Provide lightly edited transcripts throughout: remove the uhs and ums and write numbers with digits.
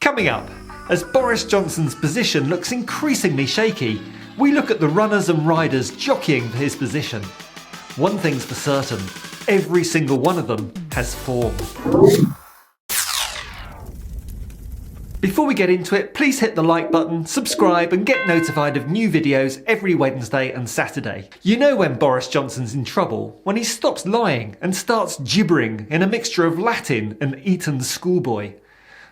Coming up, as Boris Johnson's position looks increasingly shaky, we look at the runners and riders jockeying for his position. One thing's for certain, every single one of them has form. Before we get into it, please hit the like button, subscribe and get notified of new videos every Wednesday and Saturday. You know when Boris Johnson's in trouble, when he stops lying and starts gibbering in a mixture of Latin and Eton schoolboy.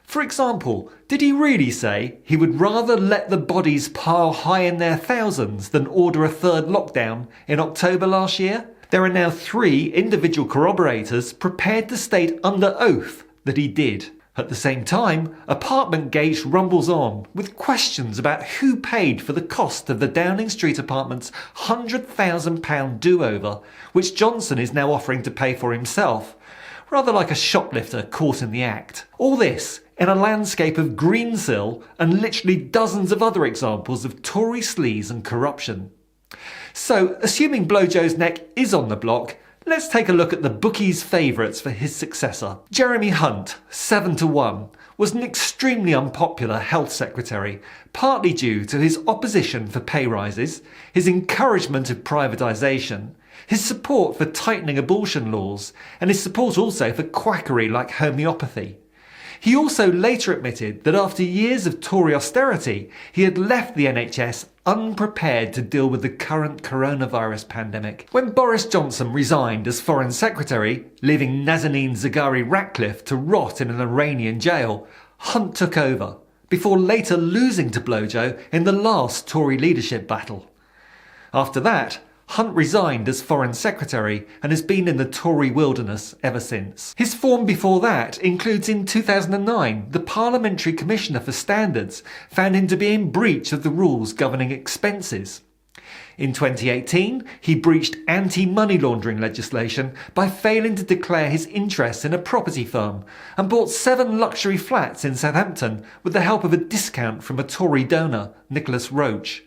For example, did he really say he would rather let the bodies pile high in their thousands than order a third lockdown in October last year? There are now 3 individual corroborators prepared to state under oath that he did. At the same time, Apartmentgate rumbles on, with questions about who paid for the cost of the Downing Street apartment's £100,000 do-over, which Johnson is now offering to pay for himself, rather like a shoplifter caught in the act. All this in a landscape of Greensill and literally dozens of other examples of Tory sleaze and corruption. So, assuming Blowjo's neck is on the block, let's take a look at the bookies' favourites for his successor. Jeremy Hunt, 7-1, was an extremely unpopular health secretary, partly due to his opposition for pay rises, his encouragement of privatisation, his support for tightening abortion laws, and his support also for quackery like homeopathy. He also later admitted that after years of Tory austerity, he had left the NHS unprepared to deal with the current coronavirus pandemic. When Boris Johnson resigned as Foreign Secretary, leaving Nazanin Zaghari-Ratcliffe to rot in an Iranian jail, Hunt took over, before later losing to Blowjo in the last Tory leadership battle. After that, Hunt resigned as Foreign Secretary and has been in the Tory wilderness ever since. His form before that includes in 2009 the Parliamentary Commissioner for Standards found him to be in breach of the rules governing expenses. In 2018, he breached anti-money laundering legislation by failing to declare his interests in a property firm and bought 7 luxury flats in Southampton with the help of a discount from a Tory donor, Nicholas Roach.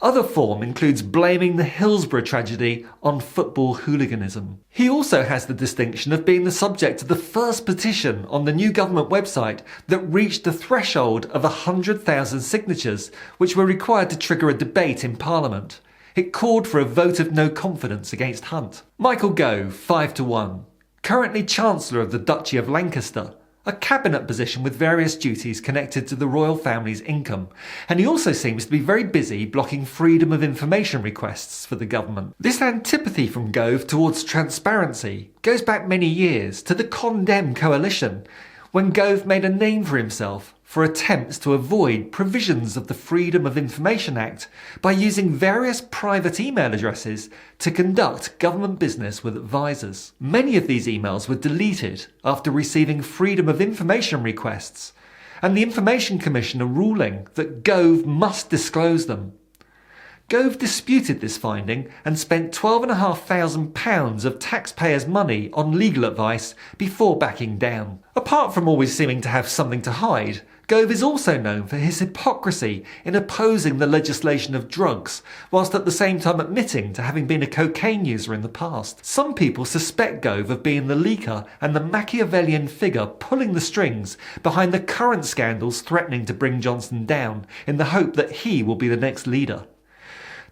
Other form includes blaming the Hillsborough tragedy on football hooliganism. He also has the distinction of being the subject of the first petition on the new government website that reached the threshold of 100,000 signatures, which were required to trigger a debate in Parliament. It called for a vote of no confidence against Hunt. Michael Gove, 5-1, currently Chancellor of the Duchy of Lancaster, a cabinet position with various duties connected to the royal family's income, and he also seems to be very busy blocking freedom of information requests for the government. This antipathy from Gove towards transparency goes back many years to the Condemn coalition, when Gove made a name for himself for attempts to avoid provisions of the Freedom of Information Act by using various private email addresses to conduct government business with advisors. Many of these emails were deleted after receiving Freedom of Information requests, and the Information Commissioner ruling that Gove must disclose them. Gove disputed this finding and spent £12,500 of taxpayers' money on legal advice before backing down. Apart from always seeming to have something to hide, Gove is also known for his hypocrisy in opposing the legislation of drugs, whilst at the same time admitting to having been a cocaine user in the past. Some people suspect Gove of being the leaker and the Machiavellian figure pulling the strings behind the current scandals threatening to bring Johnson down, in the hope that he will be the next leader.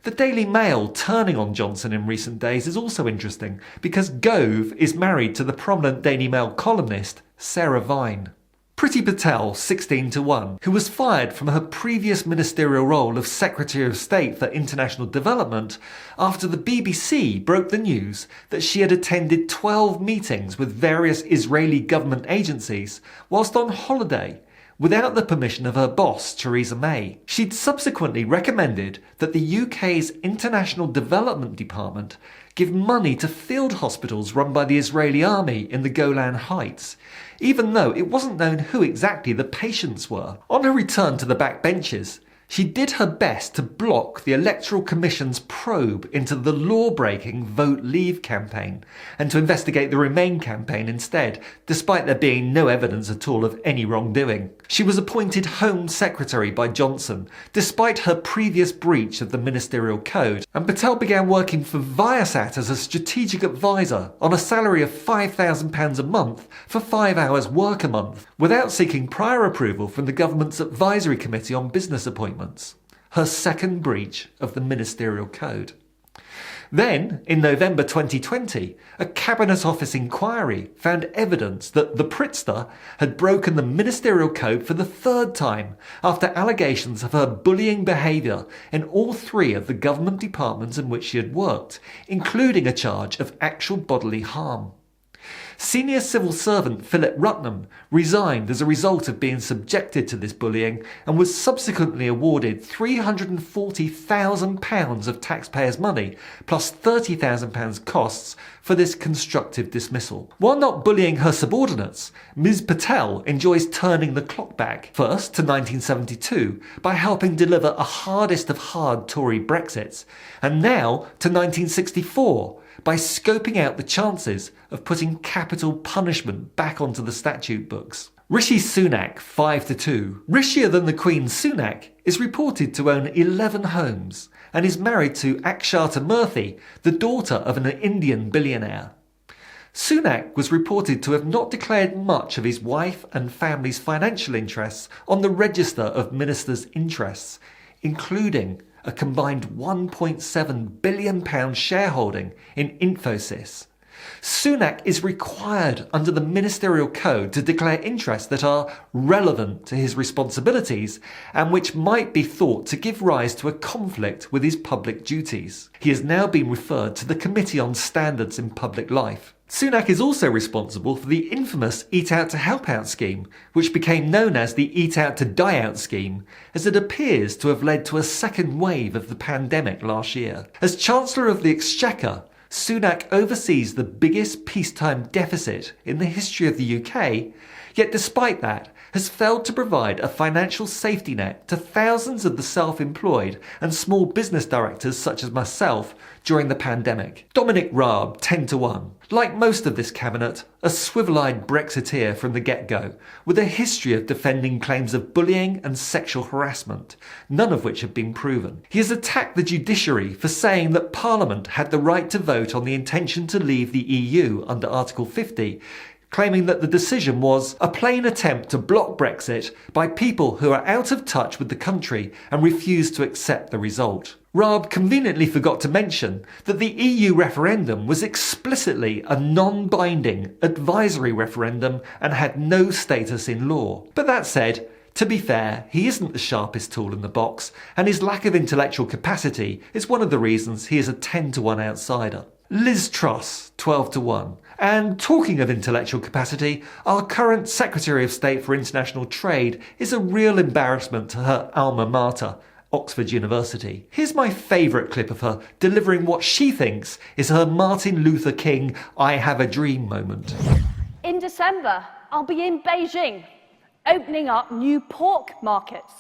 The Daily Mail turning on Johnson in recent days is also interesting, because Gove is married to the prominent Daily Mail columnist Sarah Vine. Priti Patel, 16-1, who was fired from her previous ministerial role of Secretary of State for International Development after the BBC broke the news that she had attended 12 meetings with various Israeli government agencies whilst on holiday, without the permission of her boss, Theresa May. She'd subsequently recommended that the UK's International Development Department give money to field hospitals run by the Israeli army in the Golan Heights, even though it wasn't known who exactly the patients were. On her return to the backbenches, she did her best to block the Electoral Commission's probe into the law-breaking Vote Leave campaign and to investigate the Remain campaign instead, despite there being no evidence at all of any wrongdoing. She was appointed Home Secretary by Johnson, despite her previous breach of the Ministerial Code, and Patel began working for Viasat as a strategic advisor on a salary of £5,000 a month for 5 hours work a month, without seeking prior approval from the government's Advisory Committee on Business Appointments. Her second breach of the Ministerial Code. Then, in November 2020, a Cabinet Office inquiry found evidence that the Pritster had broken the Ministerial Code for the third time after allegations of her bullying behaviour in all 3 of the government departments in which she had worked, including a charge of actual bodily harm. Senior civil servant Philip Rutnam resigned as a result of being subjected to this bullying and was subsequently awarded £340,000 of taxpayers' money plus £30,000 costs for this constructive dismissal. While not bullying her subordinates, Ms Patel enjoys turning the clock back, first to 1972 by helping deliver a hardest of hard Tory Brexits, and now to 1964 by scoping out the chances of putting capital punishment back onto the statute books. Rishi Sunak, 5-2. Rishier than the Queen Sunak is reported to own 11 homes and is married to Akshata Murthy, the daughter of an Indian billionaire. Sunak was reported to have not declared much of his wife and family's financial interests on the register of ministers' interests, including a combined £1.7 billion shareholding in Infosys. Sunak is required under the Ministerial Code to declare interests that are relevant to his responsibilities and which might be thought to give rise to a conflict with his public duties. He has now been referred to the Committee on Standards in Public Life. Sunak is also responsible for the infamous Eat Out to Help Out scheme, which became known as the Eat Out to Die Out scheme, as it appears to have led to a second wave of the pandemic last year. As Chancellor of the Exchequer, Sunak oversees the biggest peacetime deficit in the history of the UK, yet despite that, has failed to provide a financial safety net to thousands of the self-employed and small business directors such as myself during the pandemic. Dominic Raab, 10-1. Like most of this cabinet, a swivel-eyed Brexiteer from the get-go, with a history of defending claims of bullying and sexual harassment, none of which have been proven. He has attacked the judiciary for saying that Parliament had the right to vote on the intention to leave the EU under Article 50, claiming that the decision was a plain attempt to block Brexit by people who are out of touch with the country and refuse to accept the result. Raab conveniently forgot to mention that the EU referendum was explicitly a non-binding advisory referendum and had no status in law. But that said, to be fair, he isn't the sharpest tool in the box, and his lack of intellectual capacity is one of the reasons he is a 10-1 outsider. Liz Truss, 12-1. And talking of intellectual capacity, our current Secretary of State for International Trade is a real embarrassment to her alma mater, Oxford University. Here's my favourite clip of her delivering what she thinks is her Martin Luther King I have a dream moment. In December, I'll be in Beijing, opening up new pork markets.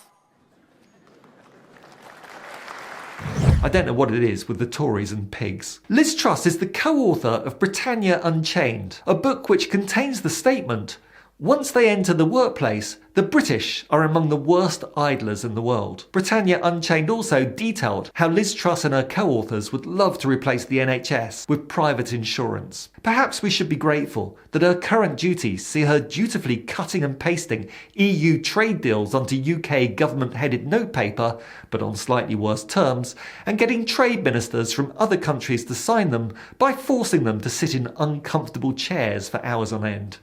I don't know what it is with the Tories and pigs. Liz Truss is the co-author of Britannia Unchained, a book which contains the statement, "Once they enter the workplace, the British are among the worst idlers in the world." Britannia Unchained also detailed how Liz Truss and her co-authors would love to replace the NHS with private insurance. Perhaps we should be grateful that her current duties see her dutifully cutting and pasting EU trade deals onto UK government-headed notepaper, but on slightly worse terms, and getting trade ministers from other countries to sign them by forcing them to sit in uncomfortable chairs for hours on end.